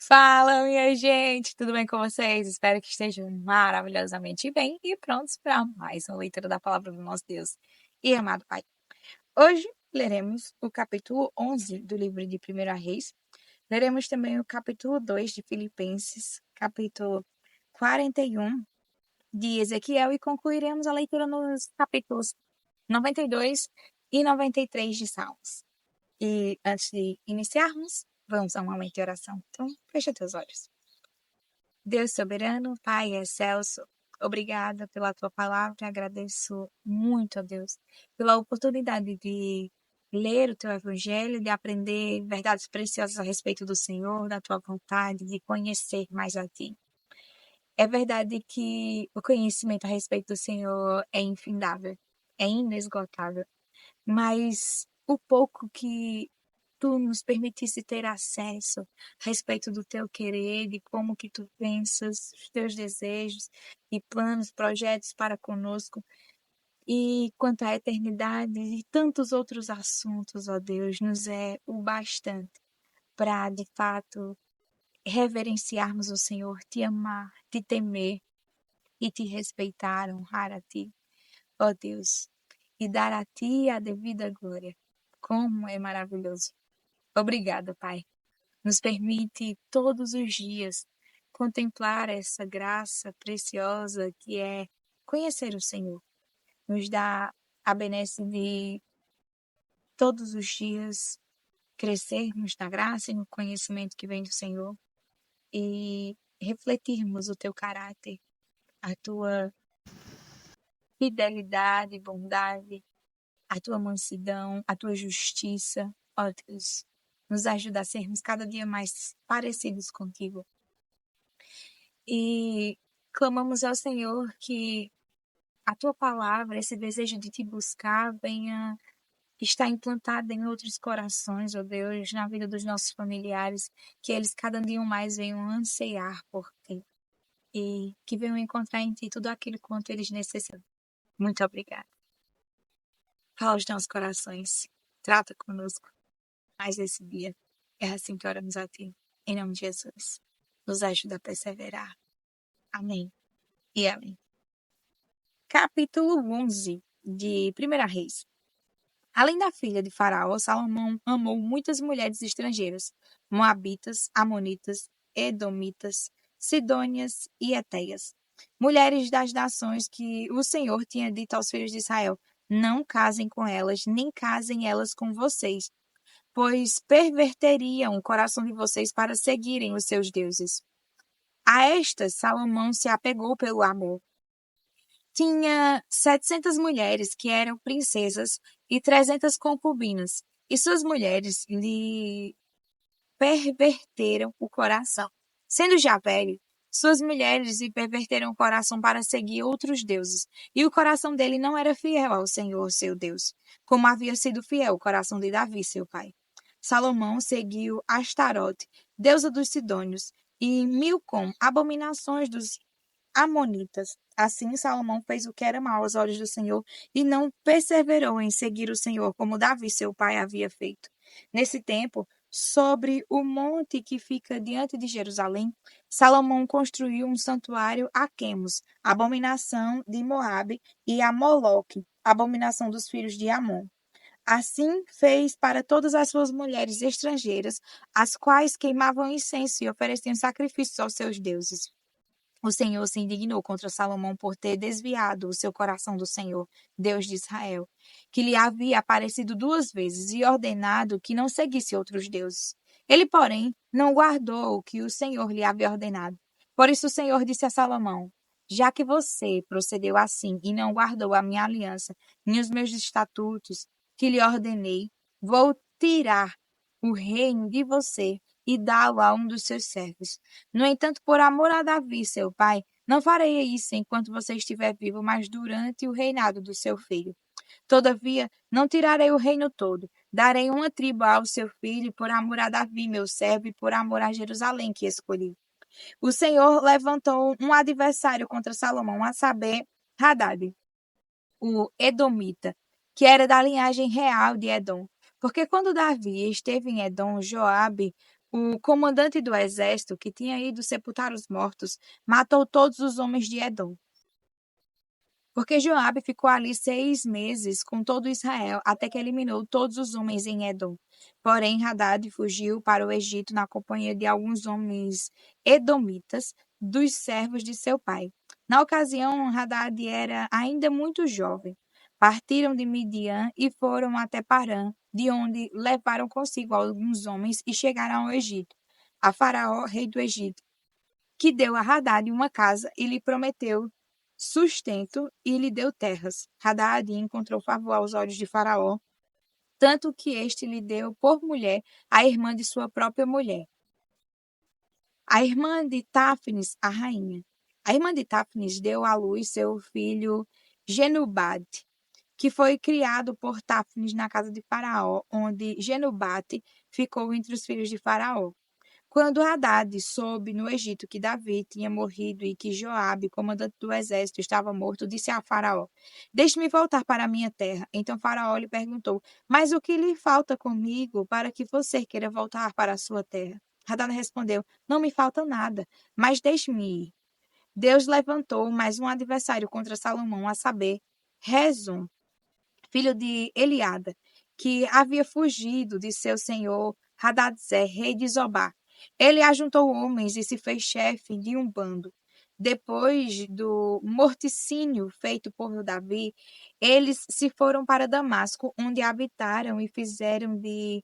Fala, minha gente, tudo bem com vocês? Espero que estejam maravilhosamente bem e prontos para mais uma leitura da palavra do nosso Deus e amado Pai. Hoje leremos o capítulo 11 do livro de 1 Reis, leremos também o capítulo 2 de Filipenses, capítulo 41 de Ezequiel e concluiremos a leitura nos capítulos 92 e 93 de Salmos. E antes de iniciarmos, vamos a um momento de oração. Então, fecha teus olhos. Deus soberano, Pai excelso, obrigada pela tua palavra. Agradeço muito a Deus pela oportunidade de ler o teu evangelho, de aprender verdades preciosas a respeito do Senhor, da tua vontade, de conhecer mais a ti. É verdade que o conhecimento a respeito do Senhor é infindável, é inesgotável, mas o pouco que tu nos permitisse ter acesso a respeito do teu querer, de como que tu pensas, os teus desejos e planos, projetos para conosco, e quanto à eternidade e tantos outros assuntos, ó Deus, nos é o bastante para, de fato, reverenciarmos o Senhor, te amar, te temer e te respeitar, honrar a ti, ó Deus, e dar a ti a devida glória. Como é maravilhoso. Obrigada, Pai. Nos permite todos os dias contemplar essa graça preciosa que é conhecer o Senhor. Nos dá a benesse de todos os dias crescermos na graça e no conhecimento que vem do Senhor e refletirmos o teu caráter, a tua fidelidade, bondade, a tua mansidão, a tua justiça. Ó Deus, nos ajuda a sermos cada dia mais parecidos contigo. E clamamos ao Senhor que a tua palavra, esse desejo de te buscar, venha estar implantado em outros corações, ó Deus, na vida dos nossos familiares, que eles cada dia mais venham anseiar por ti e que venham encontrar em ti tudo aquilo quanto eles necessitam. Muito obrigada. Fala aos nossos corações, trata conosco mais esse dia. É assim que oramos a ti, em nome de Jesus. Nos ajuda a perseverar. Amém e amém. Capítulo 11 de 1 Reis. Além da filha de Faraó, Salomão amou muitas mulheres estrangeiras, moabitas, amonitas, edomitas, sidônias e etéias, mulheres das nações que o Senhor tinha dito aos filhos de Israel: não casem com elas, nem casem elas com vocês, pois perverteriam o coração de vocês para seguirem os seus deuses. A estas Salomão se apegou pelo amor. Tinha 700 mulheres que eram princesas e 300 concubinas, e suas mulheres lhe perverteram o coração. Sendo já velho, suas mulheres lhe perverteram o coração para seguir outros deuses, e o coração dele não era fiel ao Senhor, seu Deus, como havia sido fiel o coração de Davi, seu pai. Salomão seguiu Astarote, deusa dos Sidônios, e Milcom, abominações dos Amonitas. Assim, Salomão fez o que era mau aos olhos do Senhor e não perseverou em seguir o Senhor, como Davi, seu pai, havia feito. Nesse tempo, sobre o monte que fica diante de Jerusalém, Salomão construiu um santuário a Quemos, abominação de Moabe, e a Moloque, abominação dos filhos de Amon. Assim fez para todas as suas mulheres estrangeiras, as quais queimavam incenso e ofereciam sacrifícios aos seus deuses. O Senhor se indignou contra Salomão por ter desviado o seu coração do Senhor, Deus de Israel, que lhe havia aparecido 2 vezes e ordenado que não seguisse outros deuses. Ele, porém, não guardou o que o Senhor lhe havia ordenado. Por isso o Senhor disse a Salomão: já que você procedeu assim e não guardou a minha aliança, nem os meus estatutos que lhe ordenei, vou tirar o reino de você e dá-lo a um dos seus servos. No entanto, por amor a Davi, seu pai, não farei isso enquanto você estiver vivo, mas durante o reinado do seu filho. Todavia, não tirarei o reino todo. Darei uma tribo ao seu filho por amor a Davi, meu servo, e por amor a Jerusalém que escolhi. O Senhor levantou um adversário contra Salomão, a saber, Hadad, o Edomita, que era da linhagem real de Edom. Porque quando Davi esteve em Edom, Joabe, O comandante do exército, que tinha ido sepultar os mortos, matou todos os homens de Edom. Porque Joabe ficou ali 6 meses com todo Israel, até que eliminou todos os homens em Edom. Porém, Hadad fugiu para o Egito na companhia de alguns homens edomitas, dos servos de seu pai. Na ocasião, Hadad era ainda muito jovem. Partiram de Midian e foram até Parã, de onde levaram consigo alguns homens e chegaram ao Egito, a Faraó, rei do Egito, que deu a Hadad uma casa e lhe prometeu sustento e lhe deu terras. Hadad encontrou favor aos olhos de Faraó, tanto que este lhe deu por mulher a irmã de sua própria mulher, a irmã de Táfnis, a rainha. A irmã de Táfnis deu à luz seu filho Genubate, que foi criado por Táfnis na casa de Faraó, onde Genubate ficou entre os filhos de Faraó. Quando Hadad soube no Egito que Davi tinha morrido e que Joabe, comandante do exército, estava morto, disse a Faraó: Deixe-me voltar para a minha terra. Então Faraó lhe perguntou: Mas o que lhe falta comigo para que você queira voltar para a sua terra? Hadad respondeu: Não me falta nada, mas deixe-me ir. Deus levantou mais um adversário contra Salomão, a saber, Rezon, filho de Eliada, que havia fugido de seu senhor Hadadezer, rei de Zobá. Ele ajuntou homens e se fez chefe de um bando. Depois do morticínio feito por Davi, eles se foram para Damasco, onde habitaram e fizeram de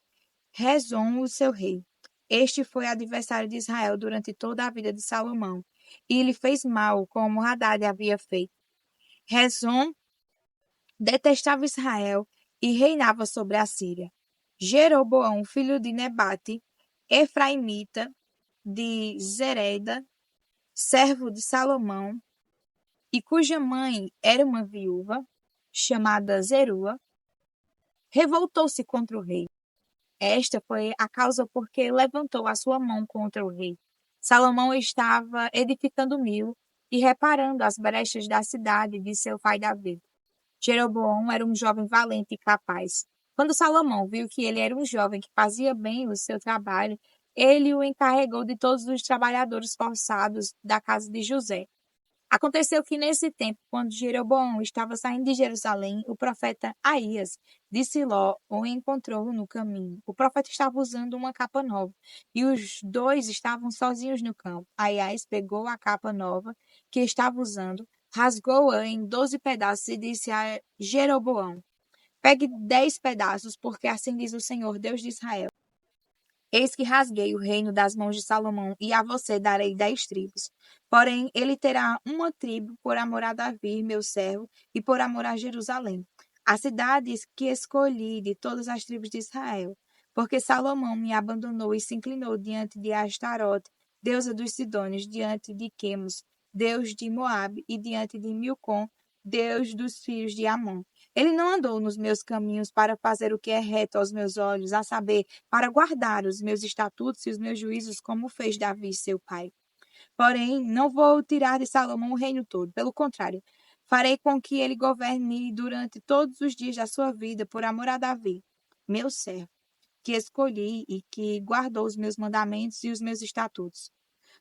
Rezon o seu rei. Este foi adversário de Israel durante toda a vida de Salomão, e lhe fez mal, como Hadad havia feito. Rezon detestava Israel e reinava sobre a Síria. Jeroboão, filho de Nebate, efraimita de Zereda, servo de Salomão, e cuja mãe era uma viúva, chamada Zerua, revoltou-se contra o rei. Esta foi a causa por que levantou a sua mão contra o rei. Salomão estava edificando Milo e reparando as brechas da cidade de seu pai Davi. Jeroboão era um jovem valente e capaz. Quando Salomão viu que ele era um jovem que fazia bem o seu trabalho, ele o encarregou de todos os trabalhadores forçados da casa de José. Aconteceu que nesse tempo, quando Jeroboão estava saindo de Jerusalém, o profeta Aías de Siló o encontrou no caminho. O profeta estava usando uma capa nova e os dois estavam sozinhos no campo. Aías pegou a capa nova que estava usando, rasgou-a em 12 pedaços e disse a Jeroboão: Pegue 10 pedaços, porque assim diz o Senhor, Deus de Israel. Eis que rasguei o reino das mãos de Salomão, e a você darei 10 tribos. Porém, ele terá uma tribo por amor a Davi, meu servo, e por amor a Jerusalém, a cidade que escolhi de todas as tribos de Israel. Porque Salomão me abandonou e se inclinou diante de Astarote, deusa dos Sidônios, diante de Quemos, deus de Moabe, e diante de Milcom, deus dos filhos de Amon. Ele não andou nos meus caminhos para fazer o que é reto aos meus olhos, a saber, para guardar os meus estatutos e os meus juízos, como fez Davi, seu pai. Porém, não vou tirar de Salomão o reino todo. Pelo contrário, farei com que ele governe durante todos os dias da sua vida, por amor a Davi, meu servo, que escolhi e que guardou os meus mandamentos e os meus estatutos.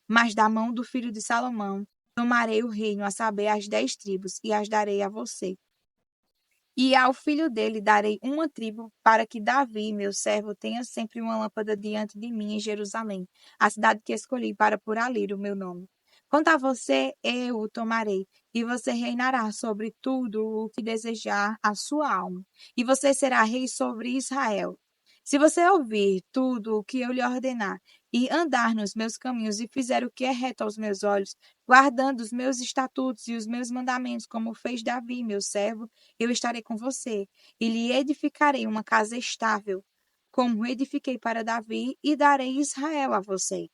Mas da mão do filho de Salomão tomarei o reino, a saber, as 10 tribos, e as darei a você. E ao filho dele darei uma tribo, para que Davi, meu servo, tenha sempre uma lâmpada diante de mim em Jerusalém, a cidade que escolhi para por ali o meu nome. Quanto a você, eu o tomarei, e você reinará sobre tudo o que desejar a sua alma, e você será rei sobre Israel. Se você ouvir tudo o que eu lhe ordenar, e andar nos meus caminhos, e fizer o que é reto aos meus olhos, guardando os meus estatutos e os meus mandamentos, como fez Davi, meu servo, eu estarei com você, e lhe edificarei uma casa estável, como edifiquei para Davi, e darei Israel a você.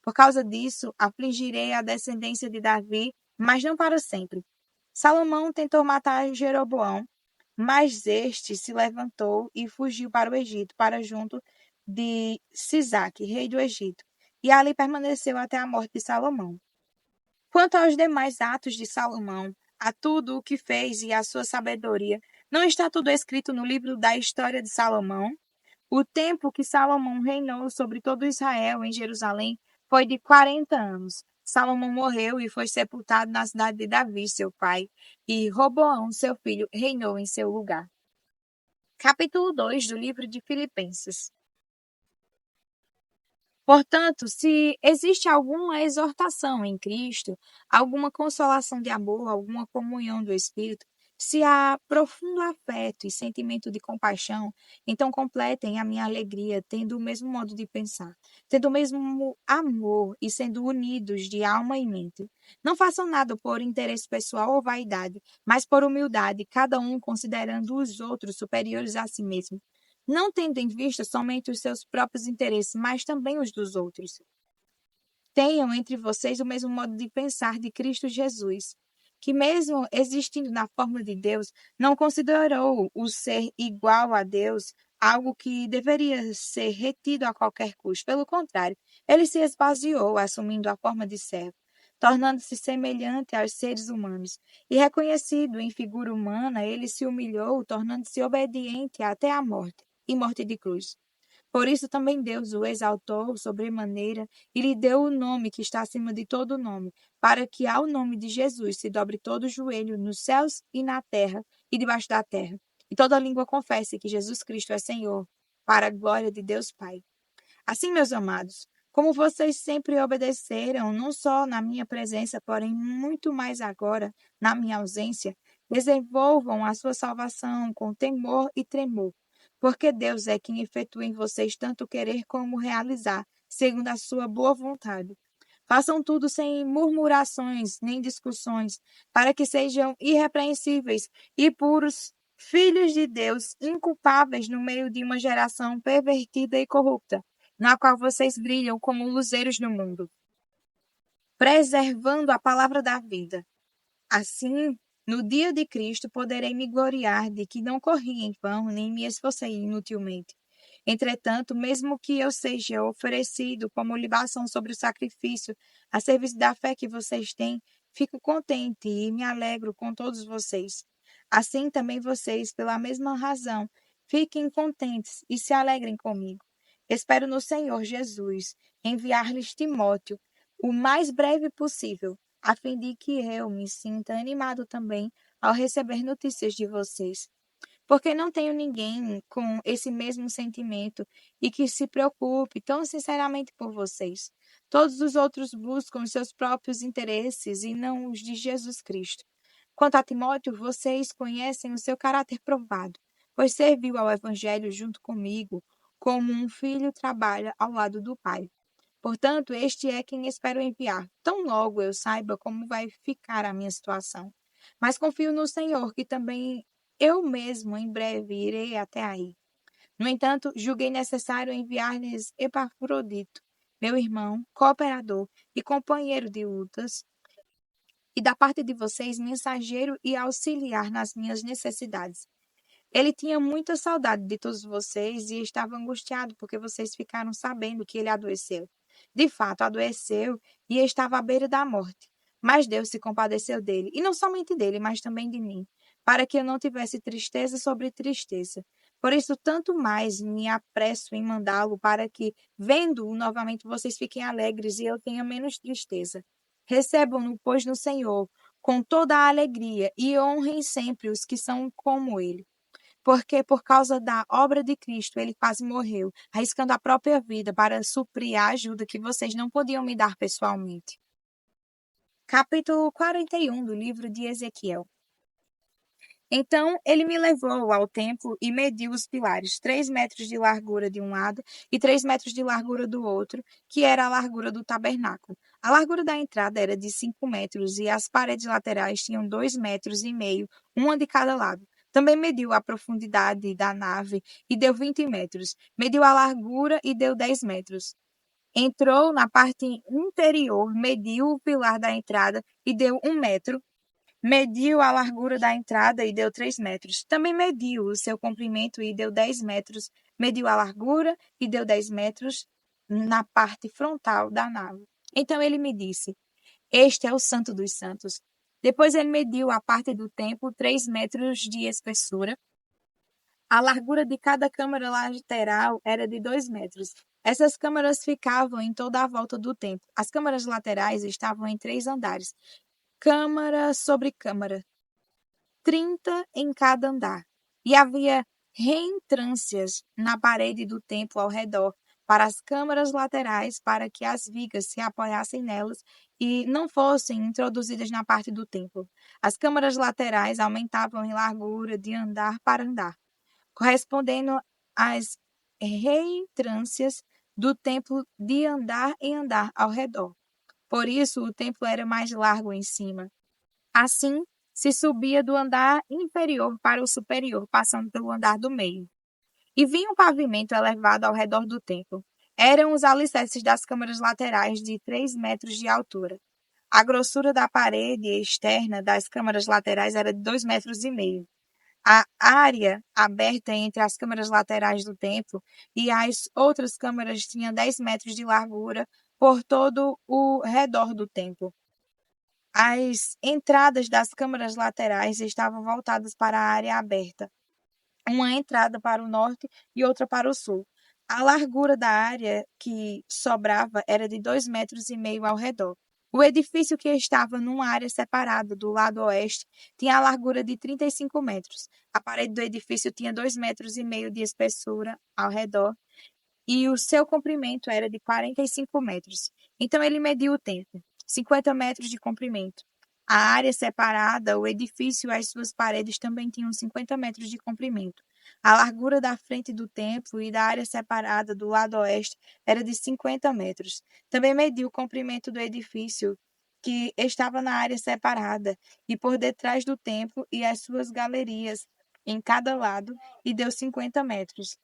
Por causa disso, afligirei a descendência de Davi, mas não para sempre. Salomão tentou matar Jeroboão, mas este se levantou e fugiu para o Egito, para junto de Sisaque, rei do Egito, e ali permaneceu até a morte de Salomão. Quanto aos demais atos de Salomão, a tudo o que fez e a sua sabedoria, não está tudo escrito no livro da história de Salomão? O tempo que Salomão reinou sobre todo Israel em Jerusalém foi de 40 anos. Salomão morreu e foi sepultado na cidade de Davi, seu pai, e Roboão, seu filho, reinou em seu lugar. Capítulo 2 do livro de Filipenses. Portanto, se existe alguma exortação em Cristo, alguma consolação de amor, alguma comunhão do Espírito, se há profundo afeto e sentimento de compaixão, então completem a minha alegria, tendo o mesmo modo de pensar, tendo o mesmo amor e sendo unidos de alma e mente. Não façam nada por interesse pessoal ou vaidade, mas por humildade, cada um considerando os outros superiores a si mesmo, não tendo em vista somente os seus próprios interesses, mas também os dos outros. Tenham entre vocês o mesmo modo de pensar de Cristo Jesus, que, mesmo existindo na forma de Deus, não considerou o ser igual a Deus algo que deveria ser retido a qualquer custo. Pelo contrário, ele se esvaziou, assumindo a forma de servo, tornando-se semelhante aos seres humanos. E reconhecido em figura humana, ele se humilhou, tornando-se obediente até a morte e morte de cruz. Por isso também Deus o exaltou sobremaneira e lhe deu o nome que está acima de todo nome, para que ao nome de Jesus se dobre todo o joelho nos céus e na terra e debaixo da terra, e toda língua confesse que Jesus Cristo é Senhor, para a glória de Deus Pai. Assim, meus amados, como vocês sempre obedeceram, não só na minha presença, porém muito mais agora, na minha ausência, desenvolvam a sua salvação com temor e tremor, porque Deus é quem efetua em vocês tanto querer como realizar, segundo a sua boa vontade. Façam tudo sem murmurações nem discussões, para que sejam irrepreensíveis e puros, filhos de Deus, inculpáveis no meio de uma geração pervertida e corrupta, na qual vocês brilham como luzeiros no mundo, preservando a palavra da vida. Assim, no dia de Cristo, poderei me gloriar de que não corri em vão, nem me esforcei inutilmente. Entretanto, mesmo que eu seja oferecido como libação sobre o sacrifício a serviço da fé que vocês têm, fico contente e me alegro com todos vocês. Assim também vocês, pela mesma razão, fiquem contentes e se alegrem comigo. Espero no Senhor Jesus enviar-lhes Timóteo o mais breve possível, a fim de que eu me sinta animado também ao receber notícias de vocês. Porque não tenho ninguém com esse mesmo sentimento e que se preocupe tão sinceramente por vocês. Todos os outros buscam os seus próprios interesses e não os de Jesus Cristo. Quanto a Timóteo, vocês conhecem o seu caráter provado, pois serviu ao Evangelho junto comigo, como um filho trabalha ao lado do pai. Portanto, este é quem espero enviar, tão logo eu saiba como vai ficar a minha situação. Mas confio no Senhor, que também eu mesmo em breve irei até aí. No entanto, julguei necessário enviar-lhes Epafrodito, meu irmão, cooperador e companheiro de lutas, e da parte de vocês, mensageiro e auxiliar nas minhas necessidades. Ele tinha muita saudade de todos vocês e estava angustiado porque vocês ficaram sabendo que ele adoeceu. De fato, adoeceu e estava à beira da morte. Mas Deus se compadeceu dele, e não somente dele, mas também de mim, para que eu não tivesse tristeza sobre tristeza. Por isso, tanto mais me apresso em mandá-lo, para que, vendo-o novamente, vocês fiquem alegres e eu tenha menos tristeza. Recebam-no, pois, no Senhor, com toda a alegria, e honrem sempre os que são como ele, porque por causa da obra de Cristo ele quase morreu, arriscando a própria vida para suprir a ajuda que vocês não podiam me dar pessoalmente. Capítulo 41 do livro de Ezequiel. Então ele me levou ao templo e mediu os pilares, 3 metros de largura de um lado e 3 metros de largura do outro, que era a largura do tabernáculo. A largura da entrada era de 5 metros e as paredes laterais tinham 2 metros e meio, uma de cada lado. Também mediu a profundidade da nave e deu 20 metros. Mediu a largura e deu 10 metros. Entrou na parte interior, mediu o pilar da entrada e deu 1 metro. Mediu a largura da entrada e deu 3 metros. Também mediu o seu comprimento e deu 10 metros. Mediu a largura e deu 10 metros na parte frontal da nave. Então ele me disse: Este é o Santo dos Santos. Depois ele mediu a parte do templo, 3 metros de espessura, A largura de cada câmara lateral era de 2 metros. Essas câmaras ficavam em toda a volta do templo. As câmaras laterais estavam em 3 andares, câmara sobre câmara, 30 em cada andar. E havia reentrâncias na parede do templo ao redor para as câmaras laterais, para que as vigas se apoiassem nelas e não fossem introduzidas na parte do templo. As câmaras laterais aumentavam em largura de andar para andar, correspondendo às reentrâncias do templo de andar em andar ao redor. Por isso, o templo era mais largo em cima. Assim, se subia do andar inferior para o superior, passando pelo andar do meio. E vinha um pavimento elevado ao redor do templo. Eram os alicerces das câmaras laterais de 3 metros de altura. A grossura da parede externa das câmaras laterais era de 2 metros e meio. A área aberta entre as câmaras laterais do templo e as outras câmaras tinha 10 metros de largura por todo o redor do templo. As entradas das câmaras laterais estavam voltadas para a área aberta, uma entrada para o norte e outra para o sul. A largura da área que sobrava era de 2 metros e meio ao redor. O edifício, que estava numa área separada do lado oeste, tinha a largura de 35 metros. A parede do edifício tinha 2 metros e meio de espessura ao redor e o seu comprimento era de 45 metros. Então ele mediu o tempo, 50 metros de comprimento. A área separada, o edifício e as suas paredes também tinham 50 metros de comprimento. A largura da frente do templo e da área separada do lado oeste era de 50 metros. Também mediu o comprimento do edifício, que estava na área separada, e por detrás do templo e as suas galerias em cada lado, e deu 50 metros.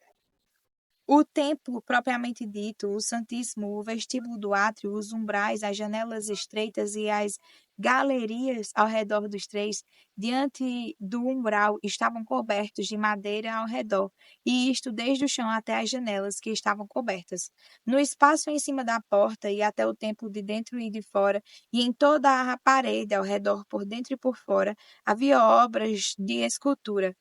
O templo propriamente dito, o Santíssimo, o vestíbulo do átrio, os umbrais, as janelas estreitas e as galerias ao redor dos três, diante do umbral, estavam cobertos de madeira ao redor, e isto desde o chão até as janelas, que estavam cobertas. No espaço em cima da porta e até o templo de dentro e de fora, e em toda a parede ao redor, por dentro e por fora, havia obras de escultura,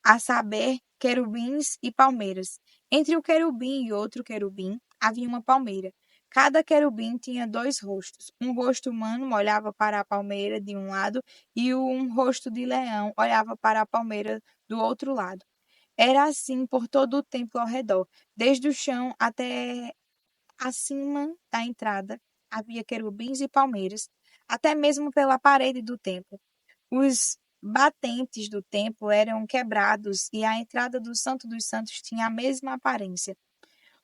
a saber, querubins e palmeiras. Entre um querubim e outro querubim havia uma palmeira. Cada querubim tinha 2 rostos. Um rosto humano olhava para a palmeira de um lado e um rosto de leão olhava para a palmeira do outro lado. Era assim por todo o templo ao redor, desde o chão até acima da entrada. Havia querubins e palmeiras, até mesmo pela parede do templo. Os batentes do templo eram quebrados e a entrada do Santo dos Santos tinha a mesma aparência.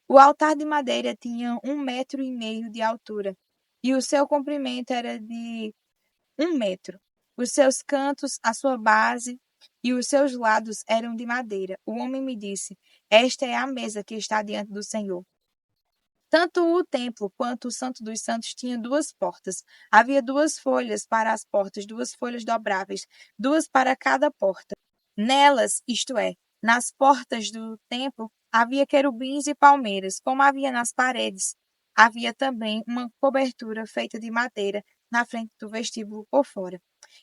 O altar de madeira tinha 1,5 metros de altura e o seu comprimento era de 1 metro. Os seus cantos, a sua base e os seus lados eram de madeira. O homem me disse: Esta é a mesa que está diante do Senhor. Tanto o templo quanto o Santo dos Santos tinha 2 portas. Havia 2 folhas para as portas, 2 folhas dobráveis, 2 para cada porta. Nelas, isto é, nas portas do templo, havia querubins e palmeiras, como havia nas paredes. Havia também uma cobertura feita de madeira na frente do vestíbulo por fora.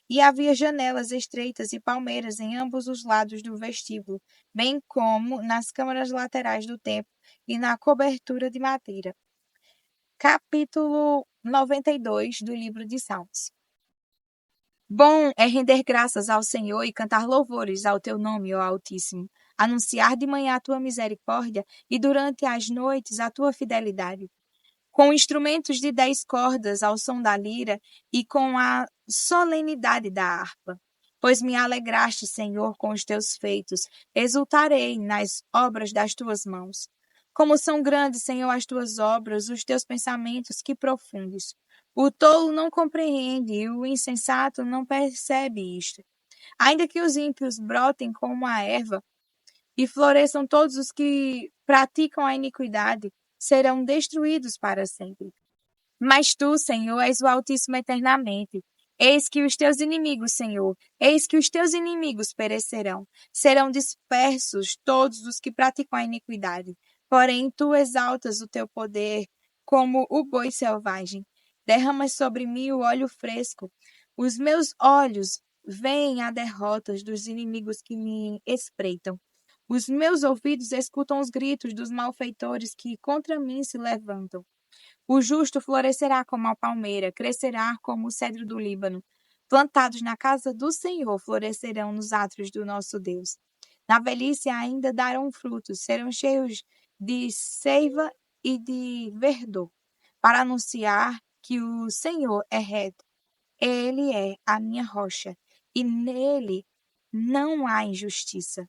E havia janelas estreitas e palmeiras em ambos os lados do vestíbulo, bem como nas câmaras laterais do templo e na cobertura de madeira. Capítulo 92 do livro de Salmos. Bom é render graças ao Senhor e cantar louvores ao teu nome, ó Altíssimo, anunciar de manhã a tua misericórdia e durante as noites a tua fidelidade, com instrumentos de 10 cordas ao som da lira e com a solenidade da harpa. Pois me alegraste, Senhor, com os teus feitos, exultarei nas obras das tuas mãos. Como são grandes, Senhor, as tuas obras, os teus pensamentos, que profundos. O tolo não compreende e o insensato não percebe isto. Ainda que os ímpios brotem como a erva e floresçam todos os que praticam a iniquidade, serão destruídos para sempre. Mas tu, Senhor, és o Altíssimo eternamente. Eis que os teus inimigos, Senhor, eis que os teus inimigos perecerão. Serão dispersos todos os que praticam a iniquidade. Porém, tu exaltas o teu poder como o boi selvagem. Derramas sobre mim o óleo fresco. Os meus olhos veem a derrota dos inimigos que me espreitam. Os meus ouvidos escutam os gritos dos malfeitores que contra mim se levantam. O justo florescerá como a palmeira, crescerá como o cedro do Líbano. Plantados na casa do Senhor, florescerão nos átrios do nosso Deus. Na velhice ainda darão frutos, serão cheios de seiva e de verdor, para anunciar que o Senhor é reto. Ele é a minha rocha, e nele não há injustiça.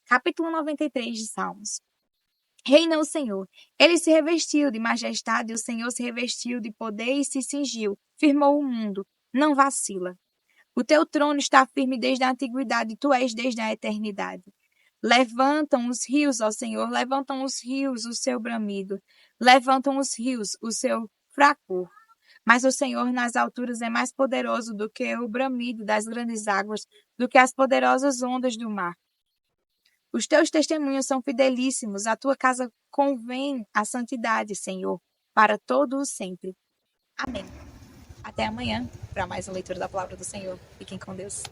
Capítulo 93 de Salmos. Reina o Senhor. Ele se revestiu de majestade, o Senhor se revestiu de poder e se cingiu. Firmou o mundo, não vacila. O teu trono está firme desde a antiguidade, tu és desde a eternidade. Levantam os rios, ó Senhor, levantam os rios o seu bramido, levantam os rios o seu fracor. Mas o Senhor nas alturas é mais poderoso do que o bramido das grandes águas, do que as poderosas ondas do mar. Os teus testemunhos são fidelíssimos, a tua casa convém a santidade, Senhor, para todo o sempre. Amém. Até amanhã para mais uma leitura da palavra do Senhor. Fiquem com Deus.